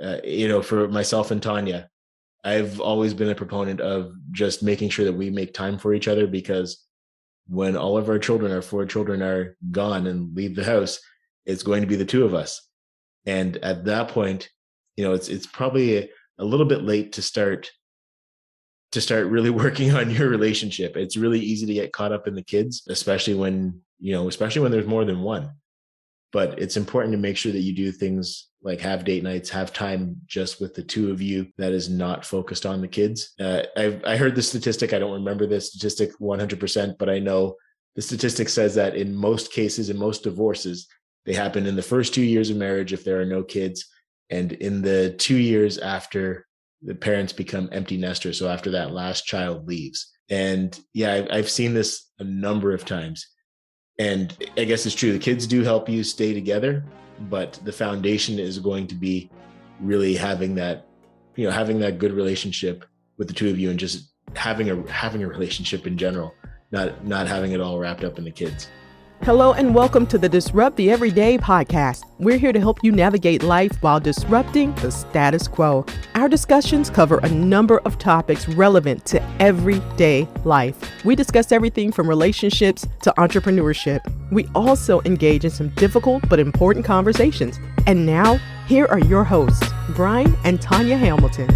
For myself and Tonya, I've always been a proponent of just making sure that we make time for each other, because when all of our 4 children are gone and leave the house, it's going to be the two of us. And at that point, it's probably a little bit late to start really working on your relationship. It's really easy to get caught up in the kids, especially when there's more than one. But it's important to make sure that you do things like have date nights, have time just with the two of you that is not focused on the kids. I heard the statistic. I don't remember the statistic 100%, but I know the statistic says that in most cases, in most divorces, they happen in the first 2 years of marriage if there are no kids, and in the 2 years after the parents become empty nesters. So after that last child leaves. And yeah, I've seen this a number of times. And I guess it's true. The kids do help you stay together, but the foundation is going to be really having that good relationship with the two of you, and just having a relationship in general, not having it all wrapped up in the kids. Hello and welcome to the Disrupt the Everyday podcast. We're here to help you navigate life while disrupting the status quo. Our discussions cover a number of topics relevant to everyday life. We discuss everything from relationships to entrepreneurship. We also engage in some difficult but important conversations. And now, here are your hosts, Brine and Tonya Hamilton.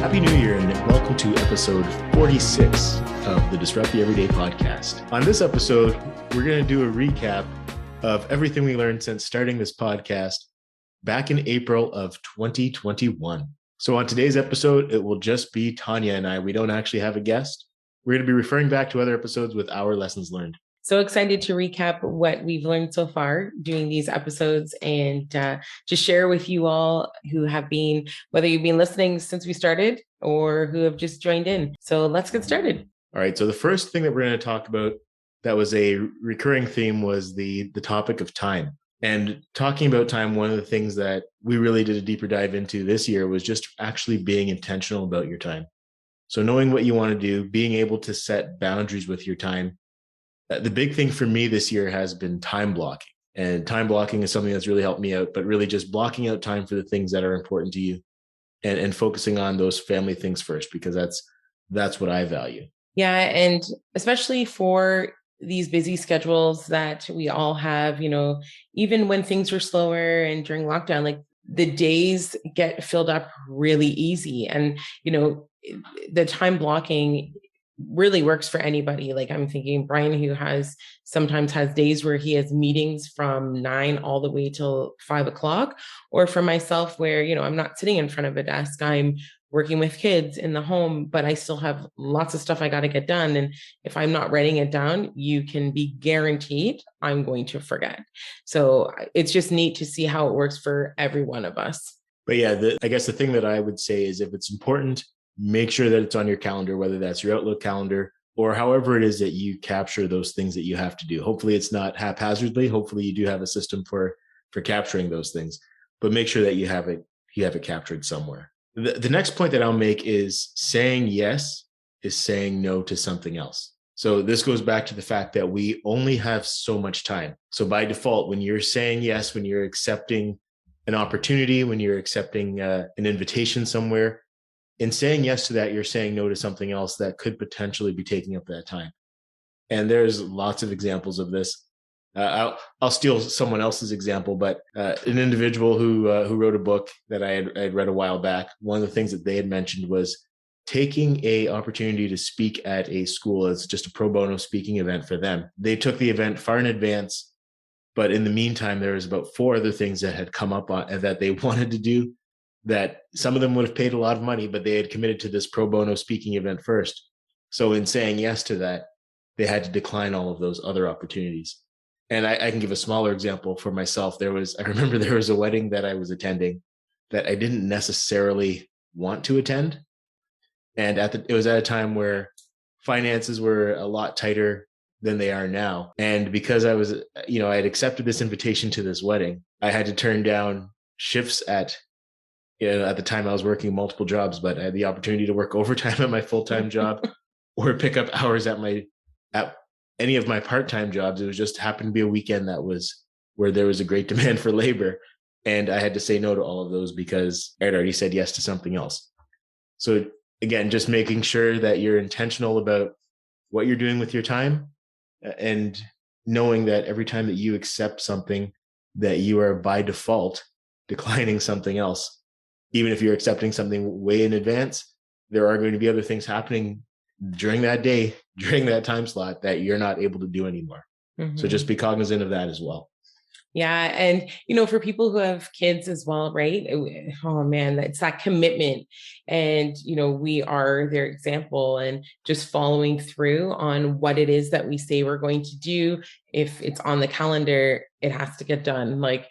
Happy New Year and welcome to episode 46 of the Disrupt the Everyday podcast. On this episode, we're going to do a recap of everything we learned since starting this podcast back in April of 2021. So on today's episode, it will just be Tonya and I. We don't actually have a guest. We're going to be referring back to other episodes with our lessons learned. So excited to recap what we've learned so far doing these episodes and to share with you all who have been, whether you've been listening since we started or who have just joined in. So let's get started. All right. So the first thing that we're going to talk about that was a recurring theme was the topic of time. And talking about time, one of the things that we really did a deeper dive into this year was just actually being intentional about your time. So knowing what you want to do, being able to set boundaries with your time. The big thing for me this year has been time blocking. And time blocking is something that's really helped me out, but really just blocking out time for the things that are important to you and focusing on those family things first, because that's what I value. Yeah. And especially for these busy schedules that we all have, even when things were slower and during lockdown, like the days get filled up really easy. And, the time blocking really works for anybody. Like I'm thinking Brian, who sometimes has days where he has meetings from 9 all the way till 5 o'clock, or for myself where, I'm not sitting in front of a desk, I'm working with kids in the home, but I still have lots of stuff I got to get done. And if I'm not writing it down, you can be guaranteed I'm going to forget. So it's just neat to see how it works for every one of us. But yeah, I guess the thing that I would say is if it's important, make sure that it's on your calendar, whether that's your Outlook calendar or however it is that you capture those things that you have to do. Hopefully it's not haphazardly. Hopefully you do have a system for capturing those things, but make sure that you have it captured somewhere. The next point that I'll make is saying yes is saying no to something else. So this goes back to the fact that we only have so much time. So by default, when you're saying yes, when you're accepting an opportunity, when you're accepting an invitation somewhere, in saying yes to that, you're saying no to something else that could potentially be taking up that time. And there's lots of examples of this. I'll steal someone else's example, but an individual who wrote a book that I had read a while back, one of the things that they had mentioned was taking a opportunity to speak at a school as just a pro bono speaking event for them. They took the event far in advance, but in the meantime, there was about 4 other things that had come up on that they wanted to do, that some of them would have paid a lot of money, but they had committed to this pro bono speaking event first. So in saying yes to that, they had to decline all of those other opportunities. And I can give a smaller example for myself. I remember there was a wedding that I was attending that I didn't necessarily want to attend. And it was at a time where finances were a lot tighter than they are now. And because I had accepted this invitation to this wedding, I had to turn down shifts at the time I was working multiple jobs, but I had the opportunity to work overtime at my full-time job or pick up hours at any of my part-time jobs. It was just happened to be a weekend that was where there was a great demand for labor. And I had to say no to all of those because I had already said yes to something else. So again, just making sure that you're intentional about what you're doing with your time, and knowing that every time that you accept something, that you are by default declining something else. Even if you're accepting something way in advance, there are going to be other things happening during that day, during that time slot, that you're not able to do anymore. Mm-hmm. So just be cognizant of that as well. Yeah. And, for people who have kids as well, right? Oh man, it's that commitment. And, we are their example, and just following through on what it is that we say we're going to do. If it's on the calendar, it has to get done. Like,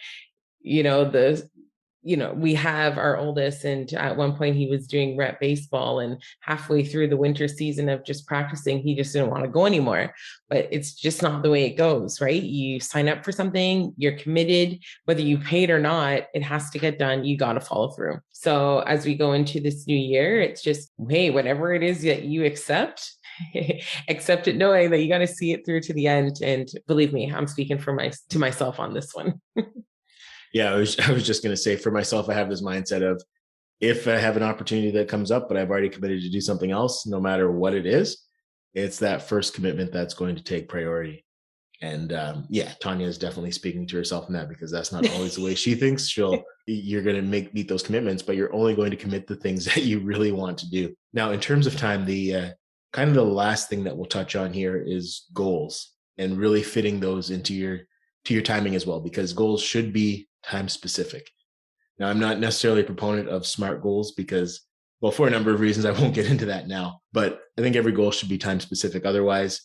we have our oldest, and at one point he was doing rep baseball, and halfway through the winter season of just practicing, he just didn't want to go anymore. But it's just not the way it goes, right? You sign up for something, you're committed, whether you paid or not, it has to get done. You got to follow through. So as we go into this new year, it's just, hey, whatever it is that you accept it knowing that you got to see it through to the end. And believe me, I'm speaking to myself on this one. Yeah, I was just going to say, for myself, I have this mindset of, if I have an opportunity that comes up, but I've already committed to do something else, no matter what it is, it's that first commitment that's going to take priority. And Tonya is definitely speaking to herself in that, because that's not always the way she thinks. You're going to meet those commitments, but you're only going to commit the things that you really want to do. Now, in terms of time, the kind of the last thing that we'll touch on here is goals, and really fitting those into your timing as well, because goals should be time specific. Now, I'm not necessarily a proponent of SMART goals because, well, for a number of reasons, I won't get into that now, but I think every goal should be time specific. Otherwise,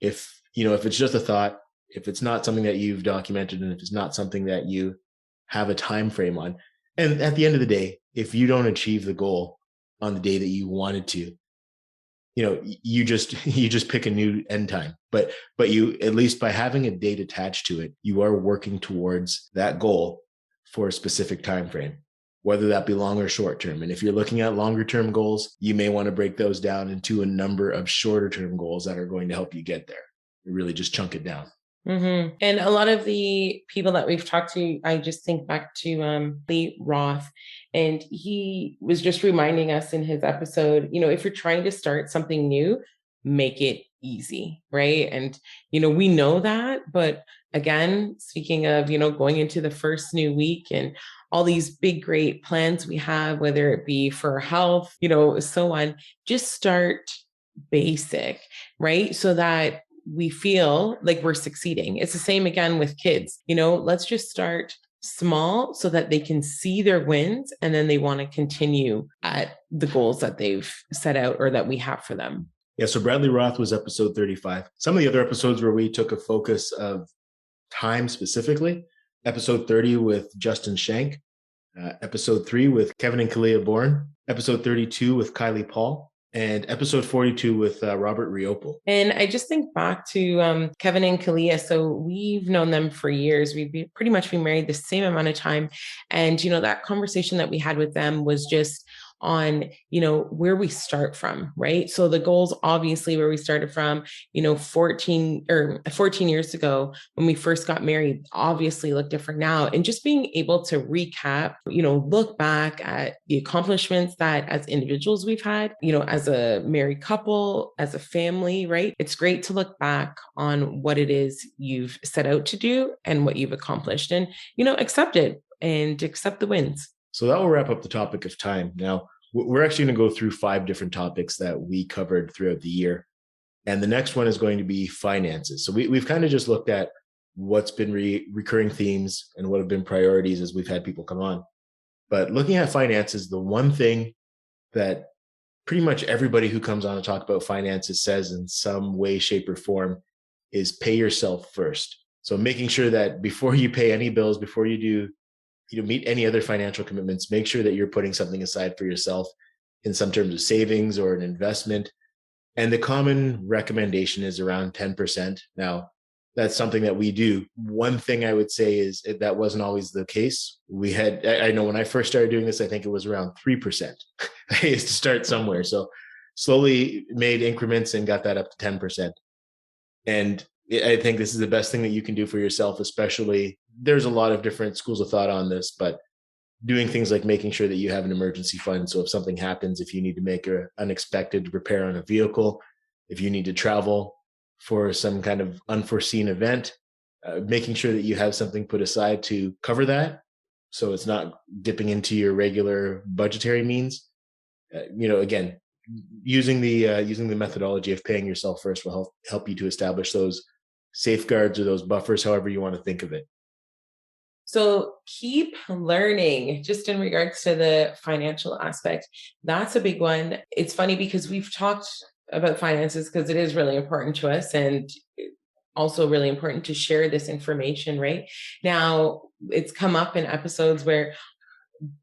if it's just a thought, if it's not something that you've documented, and if it's not something that you have a time frame on, and at the end of the day, if you don't achieve the goal on the day that you wanted to, you just pick a new end time. But you, at least by having a date attached to it, you are working towards that goal for a specific time frame, whether that be long or short term. And if you're looking at longer term goals, you may want to break those down into a number of shorter term goals that are going to help you get there. You really just chunk it down. Mm-hmm. And a lot of the people that we've talked to, I just think back to Lee Roth, and he was just reminding us in his episode, if you're trying to start something new, make it easy, right? And, we know that, but again, speaking of, going into the first new week and all these big, great plans we have, whether it be for health, so on, just start basic, right? So that we feel like we're succeeding. It's the same again with kids, let's just start small so that they can see their wins, and then they want to continue at the goals that they've set out or that we have for them. Yeah. So Bradley Roth was episode 35. Some of the other episodes where we took a focus of time specifically, episode 30 with Justin Shank, episode 3 with Kevin and Kalia Bourne, episode 32 with Kylie Paul, and episode 42 with Robert Riopel. And I just think back to Kevin and Kalia. So we've known them for years. We've pretty much been married the same amount of time. And, that conversation that we had with them was just on, where we start from, right? So the goals, obviously, where we started from, 14 years ago when we first got married, obviously look different now. And just being able to recap, look back at the accomplishments that as individuals we've had, as a married couple, as a family, right? It's great to look back on what it is you've set out to do and what you've accomplished, and, accept it and accept the wins. So that will wrap up the topic of time. Now, we're actually going to go through 5 different topics that we covered throughout the year. And the next one is going to be finances. So we've kind of just looked at what's been recurring themes and what have been priorities as we've had people come on. But looking at finances, the one thing that pretty much everybody who comes on to talk about finances says in some way, shape, or form is pay yourself first. So making sure that before you pay any bills, before you do meet any other financial commitments, make sure that you're putting something aside for yourself in some terms of savings or an investment. And the common recommendation is around 10%. Now, that's something that we do. One thing I would say is that wasn't always the case. I know when I first started doing this, I think it was around 3%. I used to start somewhere. So slowly made increments and got that up to 10%. And I think this is the best thing that you can do for yourself, especially there's a lot of different schools of thought on this, but doing things like making sure that you have an emergency fund. So if something happens, if you need to make an unexpected repair on a vehicle, if you need to travel for some kind of unforeseen event, making sure that you have something put aside to cover that. So it's not dipping into your regular budgetary means. Again, using the methodology of paying yourself first will help you to establish those safeguards or those buffers, however you want to think of it. So keep learning just in regards to the financial aspect. That's a big one. It's funny because we've talked about finances because it is really important to us and also really important to share this information, right? Now, it's come up in episodes where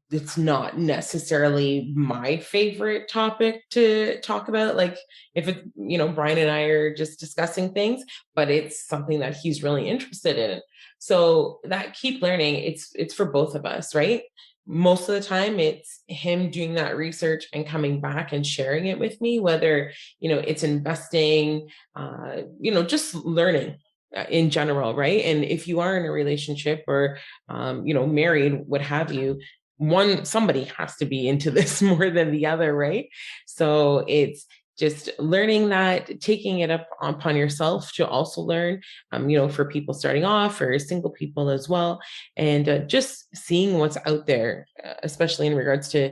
it's not necessarily my favorite topic to talk about. Like if it, Brine and I are just discussing things, but it's something that he's really interested in. So that keep learning, it's for both of us, right? Most of the time it's him doing that research and coming back and sharing it with me, whether, it's investing, just learning in general, right? And if you are in a relationship or, married, what have you, somebody has to be into this more than the other, right? So it's just learning that, taking it up upon yourself to also learn, for people starting off or single people as well. And just seeing what's out there, especially in regards to,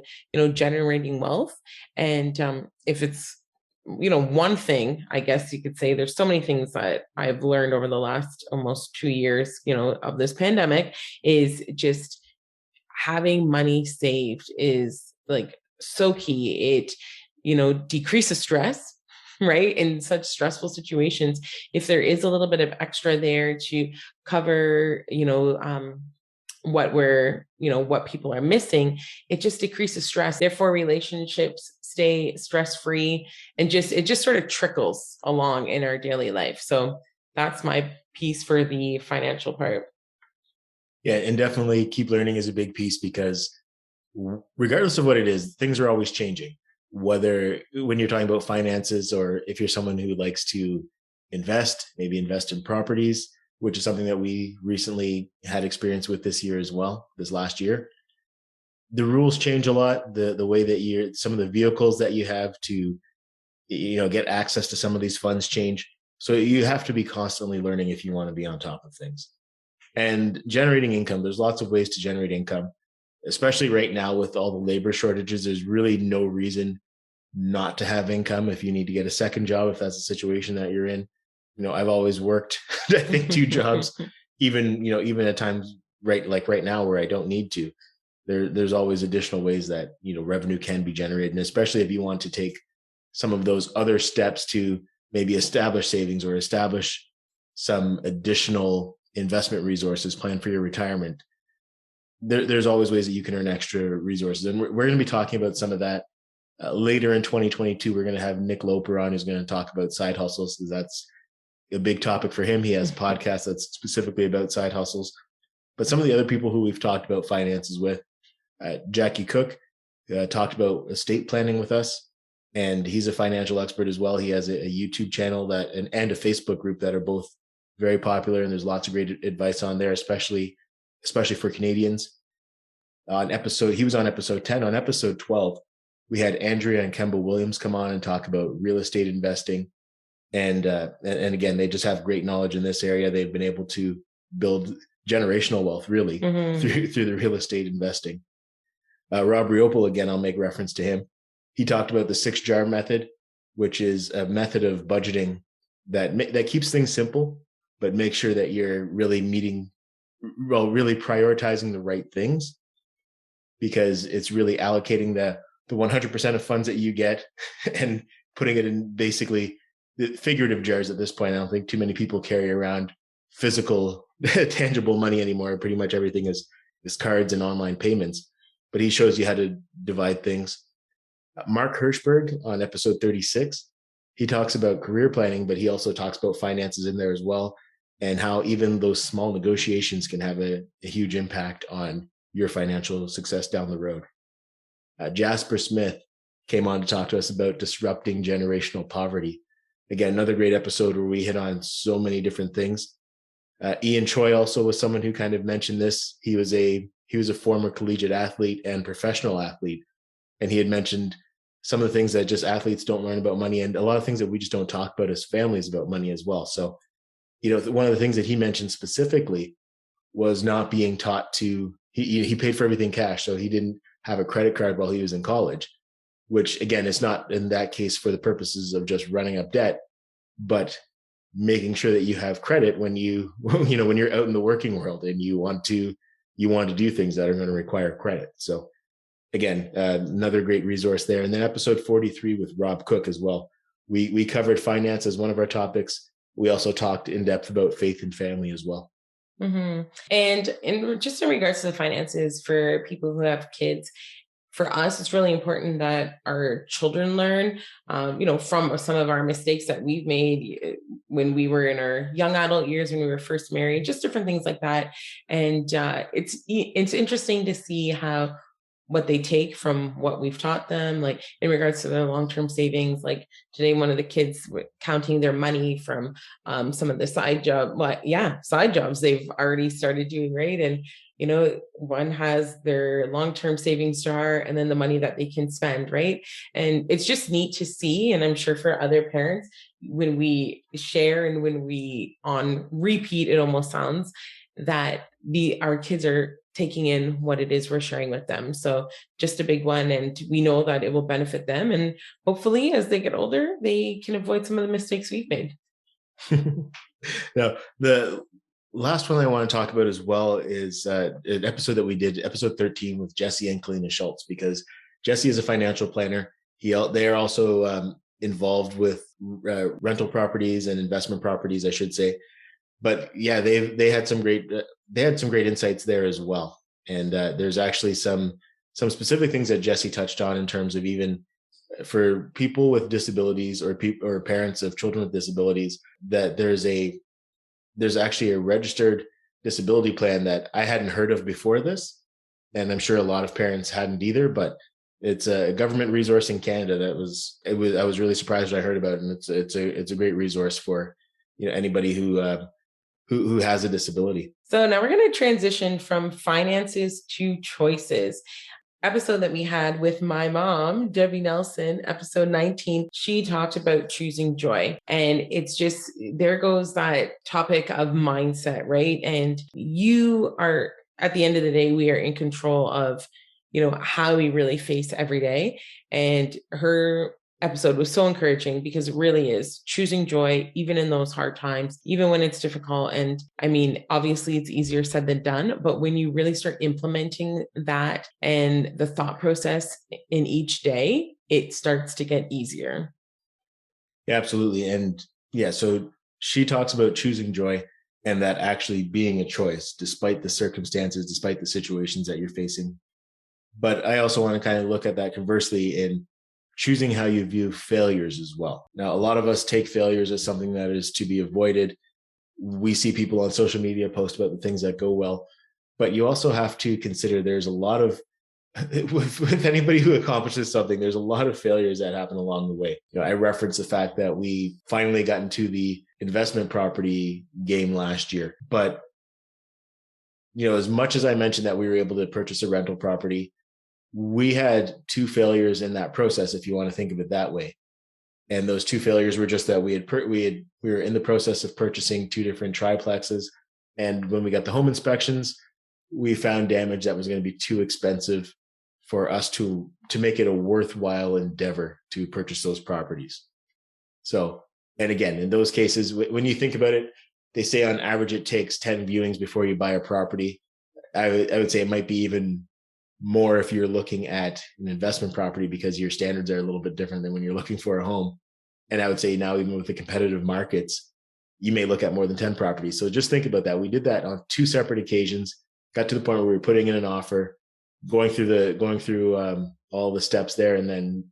generating wealth. And if it's, one thing, I guess you could say there's so many things that I've learned over the last almost 2 years, of this pandemic is just having money saved is like so key. It, decreases stress, right? In such stressful situations, if there is a little bit of extra there to cover, what people are missing, it just decreases stress. Therefore, relationships stay stress-free and it just sort of trickles along in our daily life. So that's my piece for the financial part. Yeah, and definitely keep learning is a big piece because regardless of what it is, things are always changing. Whether when you're talking about finances or if you're someone who likes to maybe invest in properties, which is something that we recently had experience with this year as well, this last year. The rules change a lot. The way that some of the vehicles that you have to, get access to some of these funds change. So you have to be constantly learning if you want to be on top of things. And generating income, there's lots of ways to generate income, especially right now with all the labor shortages. There's really no reason not to have income if you need to get a second job, if that's the situation that you're in. I've always worked, I think, 2 jobs, even at times, right now where I don't need to. There's always additional ways that, revenue can be generated. And especially if you want to take some of those other steps to maybe establish savings or establish some additional investment resources, plan for your retirement. There's always ways that you can earn extra resources. And we're going to be talking about some of that later in 2022. We're going to have Nick Loper on, who's going to talk about side hustles, because that's a big topic for him. He has a podcast that's specifically about side hustles. But some of the other people who we've talked about finances with, Jackie Cook talked about estate planning with us, and he's a financial expert as well. He has a YouTube channel and a Facebook group that are both very popular, and there's lots of great advice on there, especially for Canadians. He was on episode 10. On episode 12, we had Andrea and Kemba Williams come on and talk about real estate investing. And again, they just have great knowledge in this area. They've been able to build generational wealth really through the real estate investing. Rob Riopel, again, I'll make reference to him. He talked about the 6-jar method, which is a method of budgeting that keeps things simple, but make sure that you're really really prioritizing the right things, because it's really allocating the 100% of funds that you get and putting it in basically the figurative jars at this point. I don't think too many people carry around physical, tangible money anymore. Pretty much everything is cards and online payments, but he shows you how to divide things. Mark Hirschberg on episode 36, he talks about career planning, but he also talks about finances in there as well, and how even those small negotiations can have a huge impact on your financial success down the road. Jasper Smith came on to talk to us about disrupting generational poverty. Again, another great episode where we hit on so many different things. Ian Choi also was someone who kind of mentioned this. He was a former collegiate athlete and professional athlete. And he had mentioned some of the things that just athletes don't learn about money, and a lot of things that we just don't talk about as families about money as well. So, one of the things that he mentioned specifically was not being taught to, he paid for everything cash. So he didn't have a credit card while he was in college, which again, is not in that case for the purposes of just running up debt, but making sure that you have credit when when you're out in the working world and you want to do things that are going to require credit. So again, another great resource there. And then episode 43 with Rob Cook as well. We covered finance as one of our topics. We also talked in depth about faith and family as well. Mm-hmm. And just in regards to the finances for people who have kids, for us, it's really important that our children learn, from some of our mistakes that we've made when we were in our young adult years, when we were first married, just different things like that. And it's interesting to see what they take from what we've taught them, like in regards to their long-term savings. Like today, one of the kids counting their money from some of the side jobs they've already started doing, right? And one has their long-term savings jar and then the money that they can spend, right? And it's just neat to see. And I'm sure for other parents, when we share and when we on repeat, it almost sounds that our kids are taking in what it is we're sharing with them. So just a big one. And we know that it will benefit them. And hopefully as they get older, they can avoid some of the mistakes we've made. Now, the last one I want to talk about as well is an episode that we did, episode 13 with Jesse and Kalina Schultz, because Jesse is a financial planner. They are also involved with rental properties and investment properties, I should say. But yeah, they had some great insights there as well. And there's actually some specific things that Jesse touched on in terms of even for people with disabilities or parents of children with disabilities, that there's actually a registered disability plan that I hadn't heard of before this, and I'm sure a lot of parents hadn't either. But it's a government resource in Canada I was really surprised when I heard about it, and it's a great resource for anybody who has a disability. So now we're going to transition from finances to choices. Episode that we had with my mom, Debbie Nelson, episode 19, she talked about choosing joy. And it's just, there goes that topic of mindset, right? And you are, at the end of the day, we are in control of, how we really face every day. And her episode was so encouraging because it really is choosing joy, even in those hard times, even when it's difficult. And I mean, obviously it's easier said than done, but when you really start implementing that and the thought process in each day, it starts to get easier. Yeah, absolutely. And yeah, so she talks about choosing joy and that actually being a choice, despite the circumstances, despite the situations that you're facing. But I also want to kind of look at that conversely in choosing how you view failures as well. Now, a lot of us take failures as something that is to be avoided. We see people on social media post about the things that go well, but you also have to consider there's a lot of, with anybody who accomplishes something, there's a lot of failures that happen along the way. I referenced the fact that we finally got into the investment property game last year, but as much as I mentioned that we were able to purchase a rental property, we had two failures in that process, if you want to think of it that way. And those two failures were just that we were in the process of purchasing two different triplexes. And when we got the home inspections, we found damage that was going to be too expensive for us to make it a worthwhile endeavor to purchase those properties. So, and again, in those cases, when you think about it, they say on average, it takes 10 viewings before you buy a property. I would say it might be even more if you're looking at an investment property, because your standards are a little bit different than when you're looking for a home. And I would say now, even with the competitive markets, you may look at more than 10 properties. So just think about that. We did that on two separate occasions, got to the point where we were putting in an offer, going through all the steps there, and then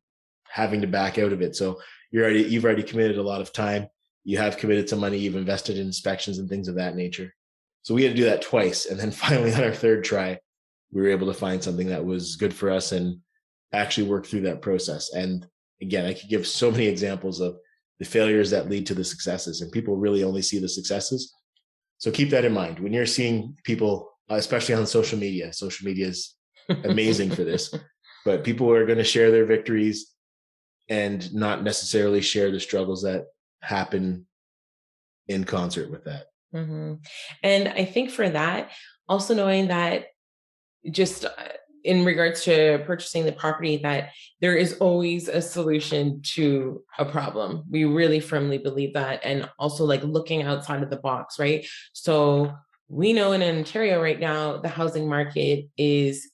having to back out of it. So you've already committed a lot of time. You have committed some money. You've invested in inspections and things of that nature. So we had to do that twice. And then finally on our third try, we were able to find something that was good for us and actually work through that process. And again, I could give so many examples of the failures that lead to the successes, and people really only see the successes. So keep that in mind when you're seeing people, especially on social media. Social media is amazing for this, but people are going to share their victories and not necessarily share the struggles that happen in concert with that. Mm-hmm. And I think for that, also knowing that just in regards to purchasing the property, that there is always a solution to a problem. We really firmly believe that. And also like looking outside of the box, right? So we know in Ontario right now, the housing market is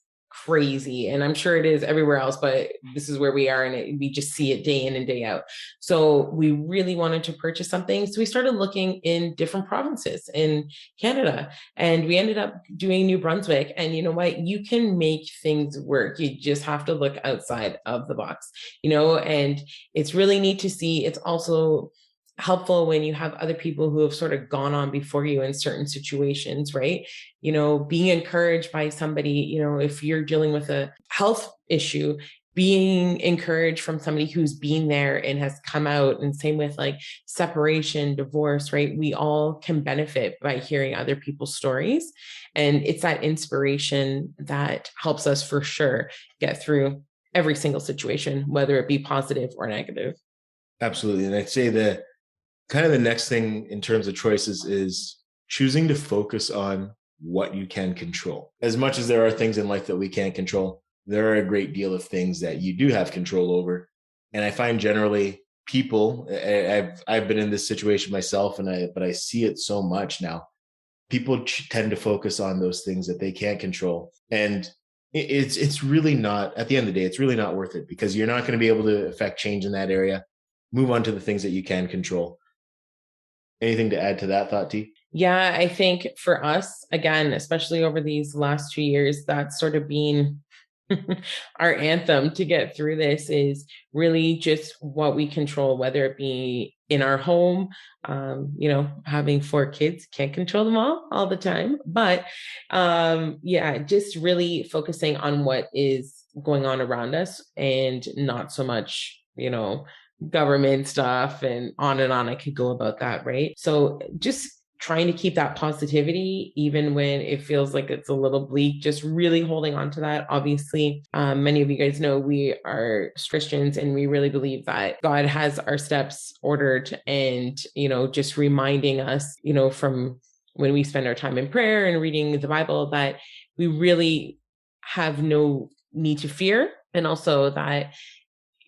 crazy. And I'm sure it is everywhere else, but this is where we are. And we just see it day in and day out. So we really wanted to purchase something. So we started looking in different provinces in Canada, and we ended up doing New Brunswick. And you know what? You can make things work. You just have to look outside of the box, and it's really neat to see. It's also helpful when you have other people who have sort of gone on before you in certain situations, right? Being encouraged by somebody, if you're dealing with a health issue, being encouraged from somebody who's been there and has come out, and same with like separation, divorce, right? We all can benefit by hearing other people's stories. And it's that inspiration that helps us for sure get through every single situation, whether it be positive or negative. Absolutely. And I'd say that kind of the next thing in terms of choices is choosing to focus on what you can control. As much as there are things in life that we can't control, there are a great deal of things that you do have control over. And I find generally people, I've been in this situation myself, but I see it so much now. People tend to focus on those things that they can't control. And it's really not, at the end of the day, it's really not worth it, because you're not going to be able to affect change in that area. Move on to the things that you can control. Anything to add to that thought, T? Yeah, I think for us, again, especially over these last 2 years, that's sort of been our anthem to get through this, is really just what we control, whether it be in our home, having 4 kids, can't control them all the time. But just really focusing on what is going on around us, and not so much, government stuff, and on I could go about that, right? So just trying to keep that positivity, even when it feels like it's a little bleak, just really holding on to that. Obviously, many of you guys know we are Christians, and we really believe that God has our steps ordered, and, just reminding us, from when we spend our time in prayer and reading the Bible, that we really have no need to fear. And also that,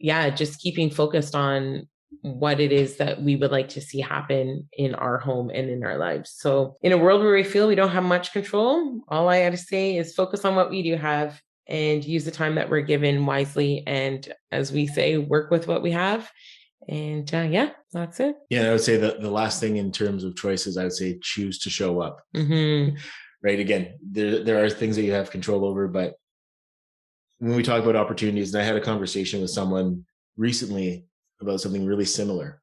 just keeping focused on what it is that we would like to see happen in our home and in our lives. So in a world where we feel we don't have much control, all I got to say is focus on what we do have, and use the time that we're given wisely. And as we say, work with what we have. And that's it. Yeah, I would say that the last thing in terms of choices, I would say choose to show up. Mm-hmm. Right. Again, there are things that you have control over, but when we talk about opportunities, and I had a conversation with someone recently about something really similar,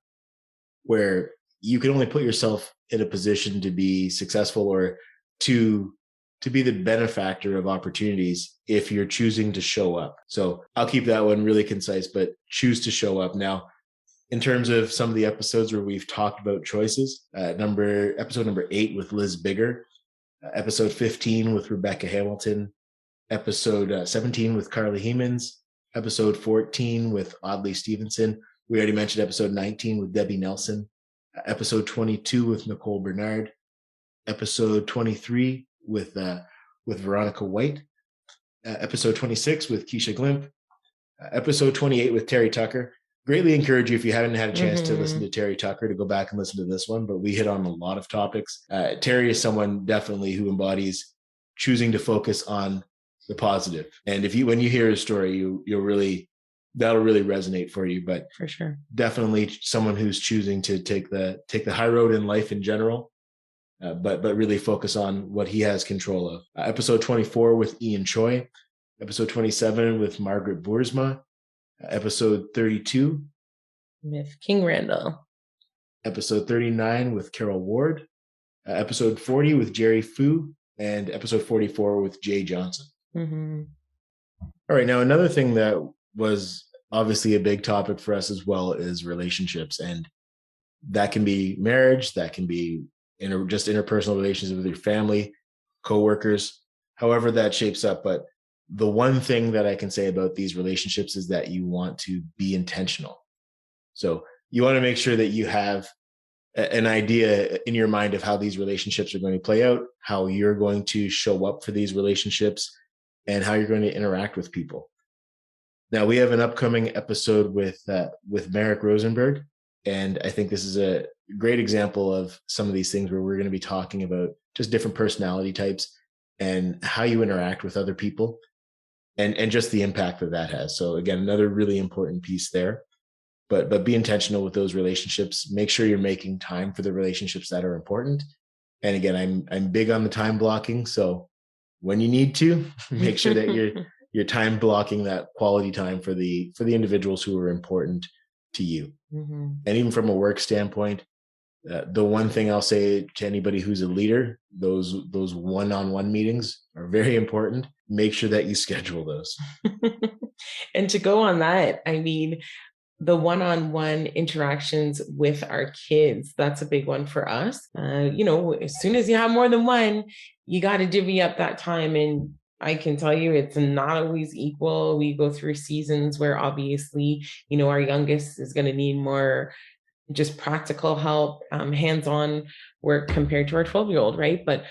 where you can only put yourself in a position to be successful or to be the benefactor of opportunities if you're choosing to show up. So I'll keep that one really concise, but choose to show up. Now, in terms of some of the episodes where we've talked about choices, episode number 8 with Liz Bigger, episode 15 with Rebecca Hamilton, episode 17 with Carly Hemans, episode 14 with Audley Stevenson. We already mentioned episode 19 with Debbie Nelson, episode 22 with Nicole Bernard, episode 23 with Veronica White, episode 26 with Keisha Glimp, episode 28 with Terry Tucker. Greatly encourage you, if you haven't had a chance to listen to Terry Tucker, to go back and listen to this one, but we hit on a lot of topics. Terry is someone definitely who embodies choosing to focus on the positive. And when you hear his story, that'll really resonate for you. But for sure, definitely someone who's choosing to take the high road in life in general, but really focus on what he has control of. Episode 24 with Ian Choi, episode 27 with Margaret Boersma, episode 32 with King Randall, episode 39 with Carol Ward, episode 40 with Jerry Fu, and episode 44 with Jay Johnson. Mm-hmm. All right. Now, another thing that was obviously a big topic for us as well is relationships. And That can be marriage, that can be just interpersonal relationships with your family, coworkers, however that shapes up. But the one thing that I can say about these relationships is that you want to be intentional. So you want to make sure that you have an idea in your mind of how these relationships are going to play out, how you're going to show up for these relationships, and how you're going to interact with people. Now, we have an upcoming episode with Merrick Rosenberg, and I think this is a great example of some of these things where we're going to be talking about just different personality types and how you interact with other people, and just the impact that has. So again, another really important piece there. But be intentional with those relationships. Make sure you're making time for the relationships that are important. And again, I'm big on the time blocking. So when you need to, make sure that you're time blocking that quality time for the individuals who are important to you. Mm-hmm. And even from a work standpoint, the one thing I'll say to anybody who's a leader, those one-on-one meetings are very important. Make sure that you schedule those. And to go on that, I mean, the one-on-one interactions with our kids, that's a big one for us. As soon as you have more than one, you got to divvy up that time. And I can tell you, it's not always equal. We go through seasons where obviously, our youngest is going to need more just practical help, hands-on work compared to our 12-year-old, right? But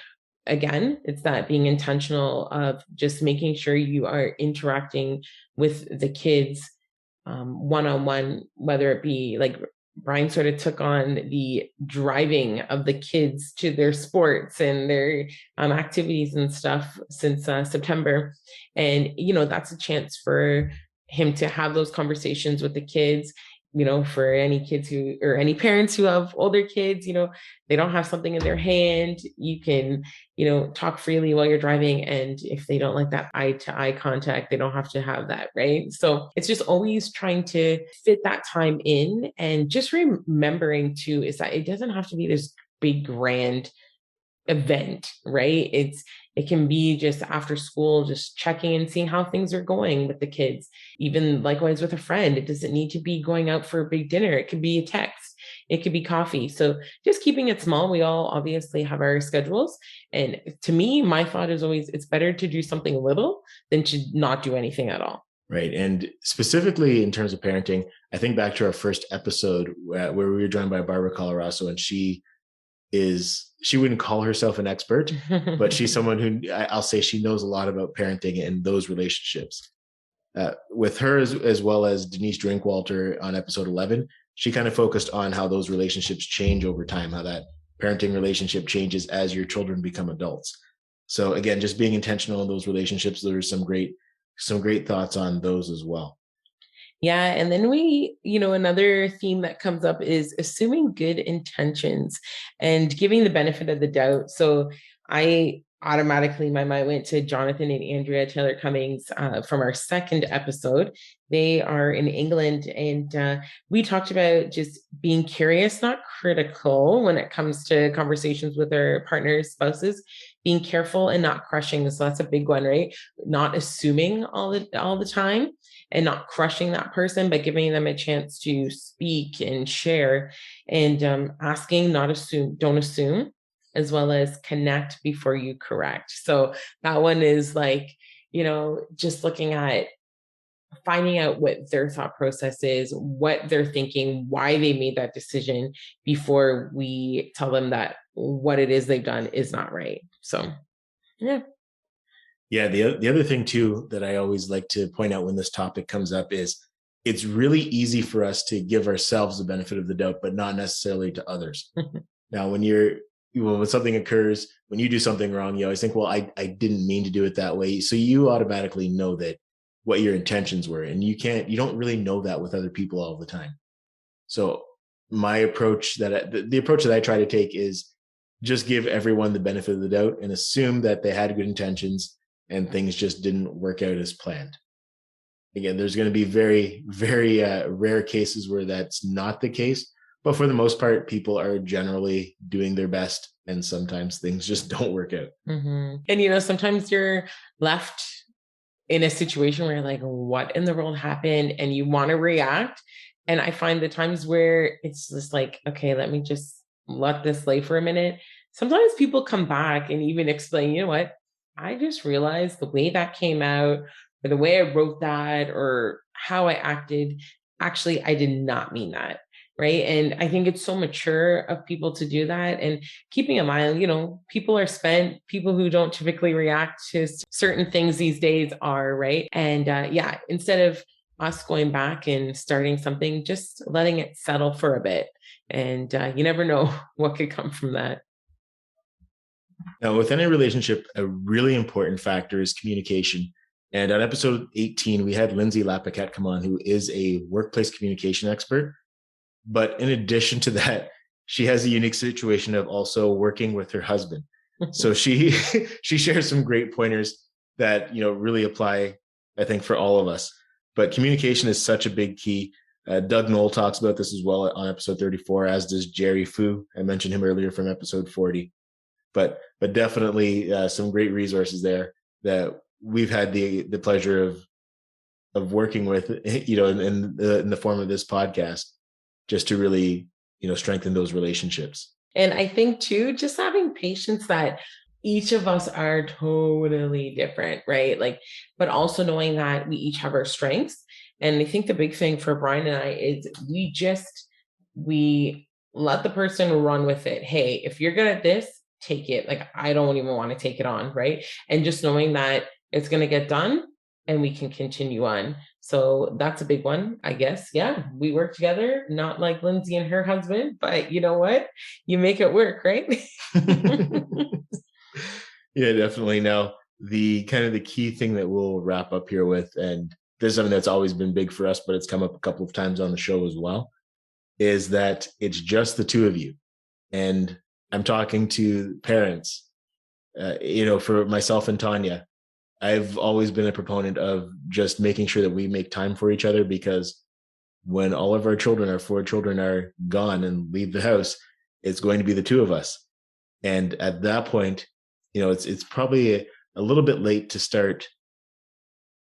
again, it's that being intentional of just making sure you are interacting with the kids one-on-one, whether it be like Brine sort of took on the driving of the kids to their sports and their activities and stuff since September. And, that's a chance for him to have those conversations with the kids. For any kids or any parents who have older kids, they don't have something in their hand, you can, talk freely while you're driving. And if they don't like that eye to eye contact, they don't have to have that. Right. So it's just always trying to fit that time in, and just remembering too, is that it doesn't have to be this big grand event, right? It can be just after school, just checking and seeing how things are going with the kids. Even likewise with a friend, it doesn't need to be going out for a big dinner. It could be a text, it could be coffee. So just keeping it small. We all obviously have our schedules. And to me, my thought is always, it's better to do something little than to not do anything at all. Right. And specifically in terms of parenting, I think back to our first episode where we were joined by Barbara Colaraso, and she wouldn't call herself an expert, but she's someone who I'll say she knows a lot about parenting and those relationships. With her, as well as Denise Drinkwalter on episode 11, she kind of focused on how those relationships change over time, how that parenting relationship changes as your children become adults. So again, just being intentional in those relationships, there's some great thoughts on those as well. Yeah. And then another theme that comes up is assuming good intentions and giving the benefit of the doubt. So I automatically, my mind went to Jonathan and Andrea Taylor Cummings from our second episode. They are in England, and we talked about just being curious, not critical when it comes to conversations with our partners, spouses, being careful and not crushing. So that's a big one, right? Not assuming all the time, and not crushing that person, but giving them a chance to speak and share, and asking, not assume, don't assume, as well as connect before you correct. So that one is like, just looking at finding out what their thought process is, what they're thinking, why they made that decision before we tell them that what it is they've done is not right. So, yeah. Yeah. The other thing too, that I always like to point out when this topic comes up is it's really easy for us to give ourselves the benefit of the doubt, but not necessarily to others. Now, when something occurs, when you do something wrong, you always think, well, I didn't mean to do it that way. So you automatically know that what your intentions were, and you don't really know that with other people all the time. So my approach the approach that I try to take is just give everyone the benefit of the doubt and assume that they had good intentions and things just didn't work out as planned. Again, there's going to be very, very rare cases where that's not the case. But for the most part, people are generally doing their best, and sometimes things just don't work out. Mm-hmm. And, sometimes you're left in a situation where you're like, what in the world happened? And you want to react, And I find the times where it's just like, okay, let me just let this lay for a minute. Sometimes people come back and even explain, you know what, I just realized the way that came out, or the way I wrote that, or how I acted, actually, I did not mean that. Right. And I think it's so mature of people to do that. And keeping in mind, people are spent, people who don't typically react to certain things these days are, right. And yeah, instead of us going back and starting something, just letting it settle for a bit. And you never know what could come from that. Now, within a relationship, a really important factor is communication. And on episode 18, we had Lindsay Lapikat come on, who is a workplace communication expert. But in addition to that, she has a unique situation of also working with her husband. So she shares some great pointers that, really apply, I think, for all of us. But communication is such a big key. Doug Knoll talks about this as well on episode 34, as does Jerry Fu. I mentioned him earlier from episode 40. But definitely some great resources there that we've had the pleasure of working with, in the form of this podcast, just to really, strengthen those relationships. And I think too, just having patience that each of us are totally different, right? Like, but also knowing that we each have our strengths. And I think the big thing for Brine and I is we let the person run with it. Hey, if you're good at this, take it. Like, I don't even want to take it on, right? And just knowing that it's going to get done and we can continue on. So that's a big one, I guess. Yeah, we work together, not like Lindsay and her husband, but you know what? You make it work, right? Yeah, definitely. Now, the key thing that we'll wrap up here with, and this is something that's always been big for us, but it's come up a couple of times on the show as well, is that it's just the two of you. And I'm talking to parents, for myself and Tonya. I've always been a proponent of just making sure that we make time for each other, because when all of our four children are gone and leave the house, it's going to be the two of us. And at that point, it's probably a little bit late to start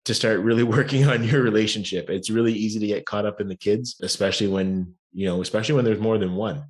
really working on your relationship. It's really easy to get caught up in the kids, especially when there's more than one.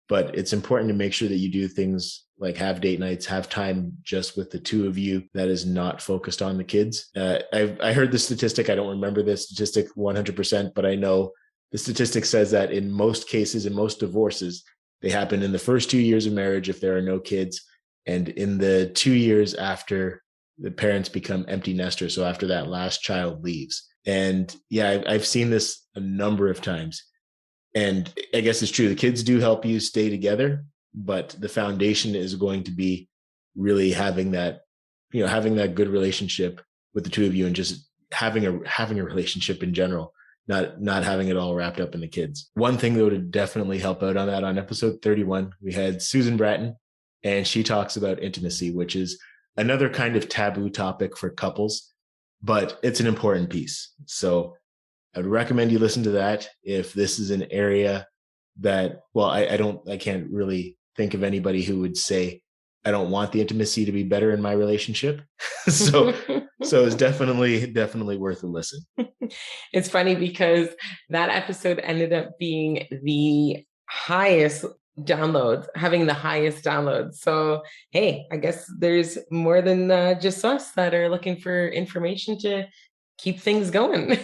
But it's important to make sure that you do things like have date nights, have time just with the two of you that is not focused on the kids. I heard the statistic. I don't remember the statistic 100%, but I know the statistic says that in most cases, in most divorces, they happen in the first 2 years of marriage if there are no kids, and in the 2 years after the parents become empty nesters. So after that last child leaves. And yeah, I've seen this a number of times. And I guess it's true. The kids do help you stay together, but the foundation is going to be really having that good relationship with the two of you, and just having a relationship in general, not having it all wrapped up in the kids. One thing that would definitely help out on that, on episode 31, we had Susan Bratton, and she talks about intimacy, which is another kind of taboo topic for couples, but it's an important piece. So I would recommend you listen to that if this is an area that, well, I can't really think of anybody who would say, I don't want the intimacy to be better in my relationship. so it's definitely worth a listen. It's funny because that episode ended up being the highest downloads, having the highest downloads. So, hey, I guess there's more than just us that are looking for information to keep things going.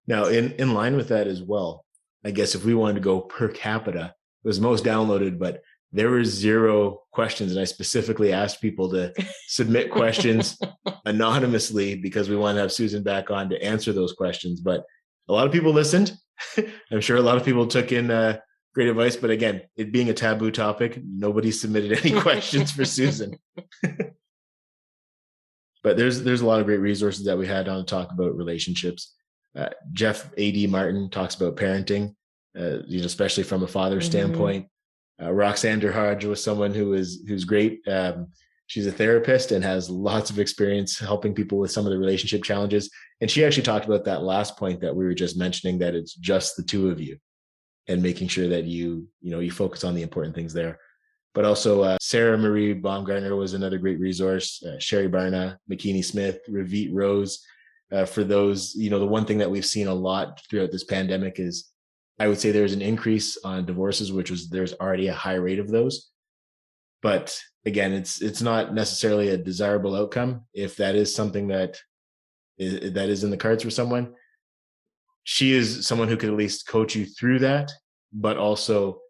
Now, in line with that as well, I guess if we wanted to go per capita, it was most downloaded, but there were 0 questions. And I specifically asked people to submit questions anonymously because we want to have Susan back on to answer those questions. But a lot of people listened. I'm sure a lot of people took in great advice. But again, it being a taboo topic, nobody submitted any questions for Susan. But there's a lot of great resources that we had on to talk about relationships. Jeff A.D. Martin talks about parenting, especially from a father standpoint. Roxanne Derhadj was someone who's great. She's a therapist and has lots of experience helping people with some of the relationship challenges. And she actually talked about that last point that we were just mentioning, that it's just the two of you, and making sure that you focus on the important things there. But also Sarah Marie Baumgartner was another great resource. Sherry Barna, McKinney Smith, Ravit Rose. For those, the one thing that we've seen a lot throughout this pandemic is I would say there's an increase on divorces, there's already a high rate of those. But again, it's not necessarily a desirable outcome. If that is something that is in the cards for someone, she is someone who could at least coach you through that, but also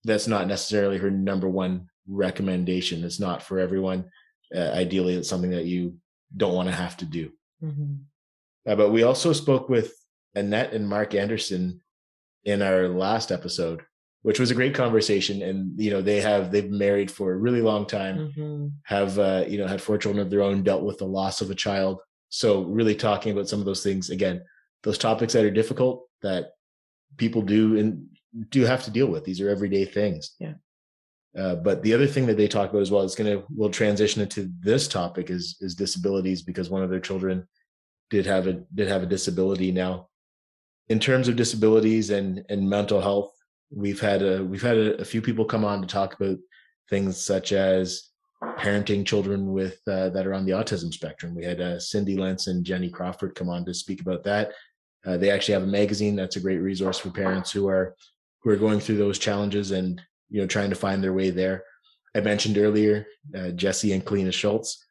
that's not necessarily her number one recommendation. It's not for everyone. Ideally, it's something that you don't want to have to do. Mm-hmm. But we also spoke with Annette and Mark Anderson in our last episode, which was a great conversation. And, they've been married for a really long time, mm-hmm. have, had 4 children of their own, dealt with the loss of a child. So really talking about some of those things, again, those topics that are difficult that people do have to deal with. These are everyday things. Yeah. But the other thing that they talk about as well we'll transition into this topic is disabilities, because one of their children did have a disability. Now, in terms of disabilities and mental health, we've had a few people come on to talk about things such as parenting children with that are on the autism spectrum. We had Cindy Lentz and Jenny Crawford come on to speak about that. They actually have a magazine that's a great resource for parents who are going through those challenges and trying to find their way there. I mentioned earlier Jesse and Kalina Schultz,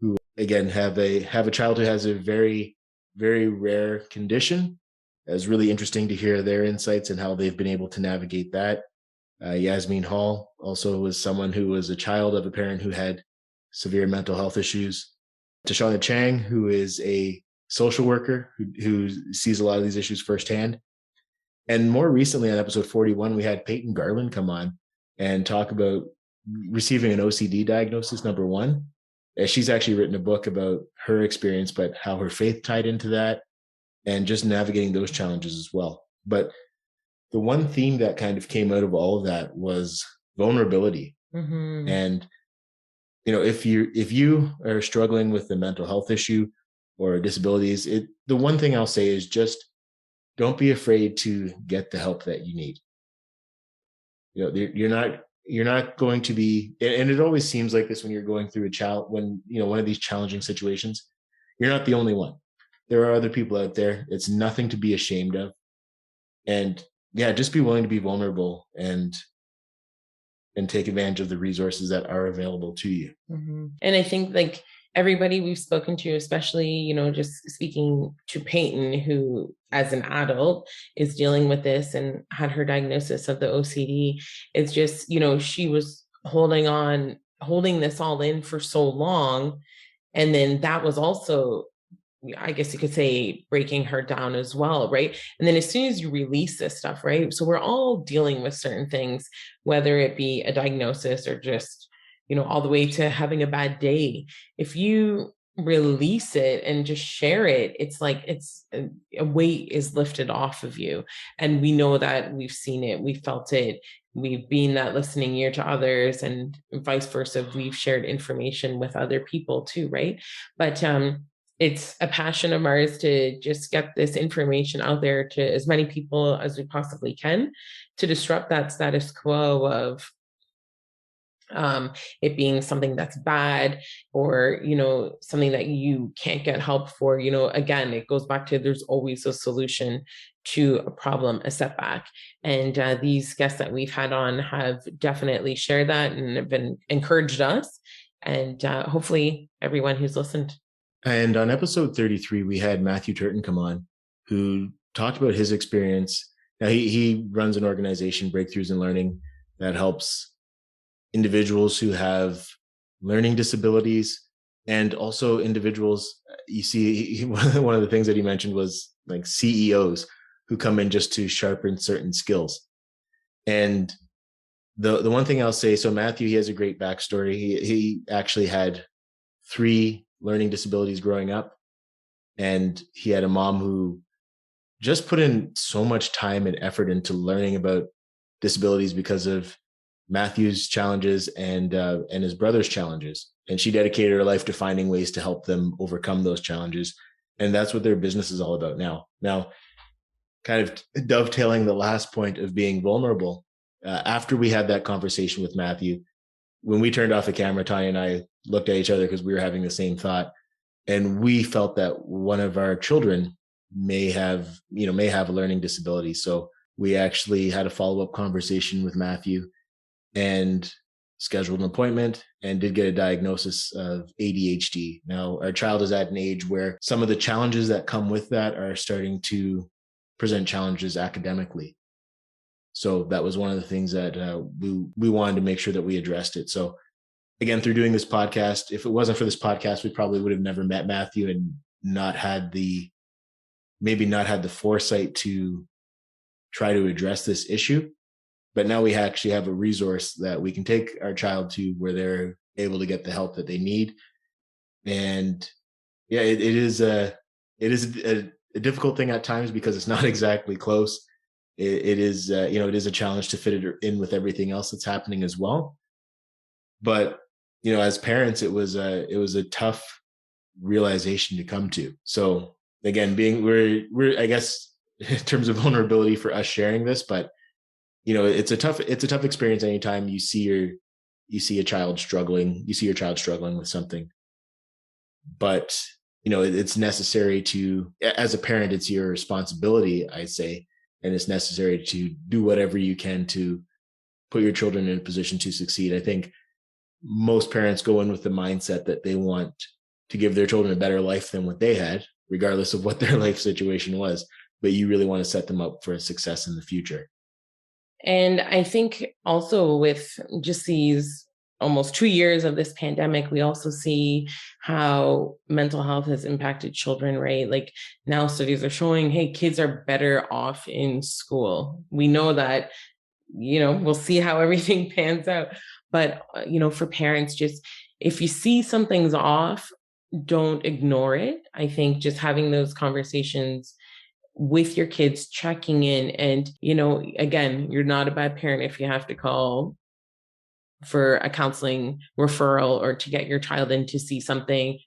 who again have a child who has a very, very rare condition. It's really interesting to hear their insights and how they've been able to navigate that. Yasmin Hall also was someone who was a child of a parent who had severe mental health issues. Tashana Chang, who is a social worker who sees a lot of these issues firsthand. And more recently on episode 41, we had Peyton Garland come on and talk about receiving an OCD diagnosis, number one. She's actually written a book about her experience, but how her faith tied into that and just navigating those challenges as well. But the one theme that kind of came out of all of that was vulnerability. Mm-hmm. And, if you are struggling with a mental health issue or disabilities, the one thing I'll say is just don't be afraid to get the help that you need. You're not going to be, and it always seems like this when you're going through one of these challenging situations, you're not the only one. There are other people out there. It's nothing to be ashamed of. And yeah, just be willing to be vulnerable and take advantage of the resources that are available to you. Mm-hmm. And I think everybody we've spoken to, especially, just speaking to Peyton, who as an adult is dealing with this and had her diagnosis of the OCD, it's just, she was holding this all in for so long. And then that was also, I guess you could say, breaking her down as well, right? And then as soon as you release this stuff, right? So we're all dealing with certain things, whether it be a diagnosis or just, all the way to having a bad day. If you release it and just share it, it's like a weight is lifted off of you. And we know that we've seen it, we felt it, we've been that listening ear to others, and vice versa. We've shared information with other people too, right? But it's a passion of ours to just get this information out there to as many people as we possibly can to disrupt that status quo of it being something that's bad or, something that you can't get help for. Again, it goes back to there's always a solution to a problem, a setback. And these guests that we've had on have definitely shared that and have been encouraged us. And hopefully everyone who's listened. And on episode 33, we had Matthew Turton come on, who talked about his experience. Now, he runs an organization, Breakthroughs in Learning, that helps individuals who have learning disabilities and also individuals. You see, one of the things that he mentioned was like CEOs who come in just to sharpen certain skills. And the one thing I'll say, so Matthew, he has a great backstory. He actually had 3 learning disabilities growing up. And he had a mom who just put in so much time and effort into learning about disabilities because of Matthew's challenges and his brother's challenges. And she dedicated her life to finding ways to help them overcome those challenges. And that's what their business is all about now. Now, kind of dovetailing the last point of being vulnerable, after we had that conversation with Matthew, when we turned off the camera, Tonya and I looked at each other because we were having the same thought. And we felt that one of our children may have a learning disability. So we actually had a follow-up conversation with Matthew and scheduled an appointment and did get a diagnosis of ADHD. Now, our child is at an age where some of the challenges that come with that are starting to present challenges academically. So that was one of the things that we wanted to make sure that we addressed it. So again, through doing this podcast, if it wasn't for this podcast, we probably would have never met Matthew and not had the foresight to try to address this issue. But now we actually have a resource that we can take our child to where they're able to get the help that they need. And yeah, it is a difficult thing at times because it's not exactly close. It is a challenge to fit it in with everything else that's happening as well. But as parents, it was a tough realization to come to. So again, we're I guess in terms of vulnerability for us sharing this, but it's a tough experience anytime you see your child struggling with something. But it's necessary to, as a parent, it's your responsibility, I'd say, and it's necessary to do whatever you can to put your children in a position to succeed. I think most parents go in with the mindset that they want to give their children a better life than what they had, regardless of what their life situation was. But you really want to set them up for success in the future. And I think also with just these almost 2 years of this pandemic, we also see how mental health has impacted children, right? Like now studies are showing, hey, kids are better off in school. We know that, we'll see how everything pans out. But, for parents, just if you see something's off, don't ignore it. I think just having those conversations with your kids, checking in, and, again, you're not a bad parent if you have to call for a counseling referral or to get your child in to see somebody,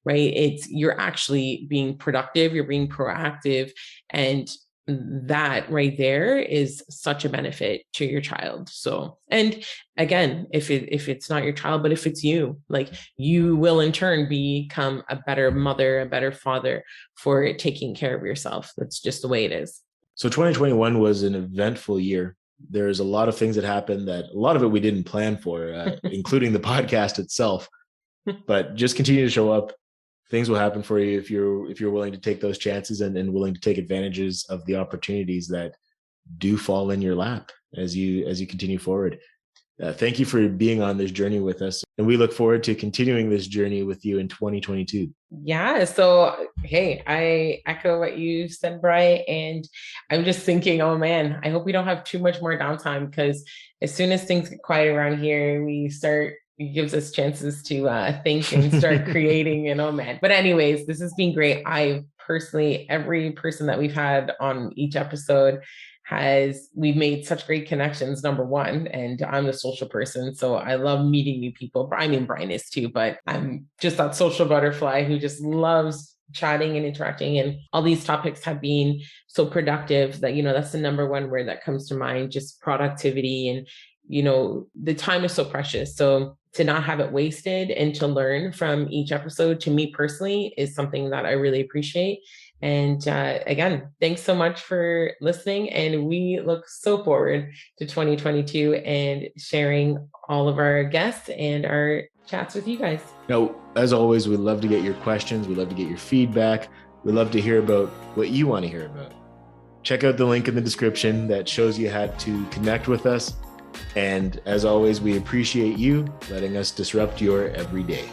right? You're actually being productive, you're being proactive, and that right there is such a benefit to your child. So, and again, if it's not your child, but if it's you, like you will in turn become a better mother, a better father for taking care of yourself. That's just the way it is. So 2021 was an eventful year. There's a lot of things that happened that a lot of it we didn't plan for, including the podcast itself, but just continue to show up. Things will happen for you if you're willing to take those chances and willing to take advantages of the opportunities that do fall in your lap as you continue forward. Thank you for being on this journey with us, and we look forward to continuing this journey with you in 2022. Yeah. So, hey, I echo what you said, Brine, and I'm just thinking, oh man, I hope we don't have too much more downtime, because as soon as things get quiet around here, it gives us chances to think and start creating, man. But anyways, this has been great. Every person that we've had on each episode we've made such great connections, number one, and I'm a social person, so I love meeting new people. I mean, Brine is too, but I'm just that social butterfly who just loves chatting and interacting, and all these topics have been so productive that, that's the number one word that comes to mind, just productivity. And, the time is so precious. So to not have it wasted and to learn from each episode, to me personally, is something that I really appreciate. And again, thanks so much for listening. And we look so forward to 2022 and sharing all of our guests and our chats with you guys. Now, as always, we'd love to get your questions. We'd love to get your feedback. We'd love to hear about what you want to hear about. Check out the link in the description that shows you how to connect with us. And as always, we appreciate you letting us disrupt your everyday.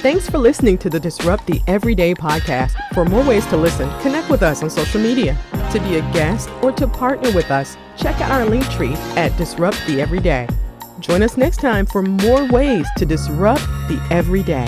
Thanks for listening to the Disrupt the Everyday podcast. For more ways to listen, connect with us on social media. To be a guest or to partner with us, check out our link tree at Disrupt the Everyday. Join us next time for more ways to disrupt the everyday.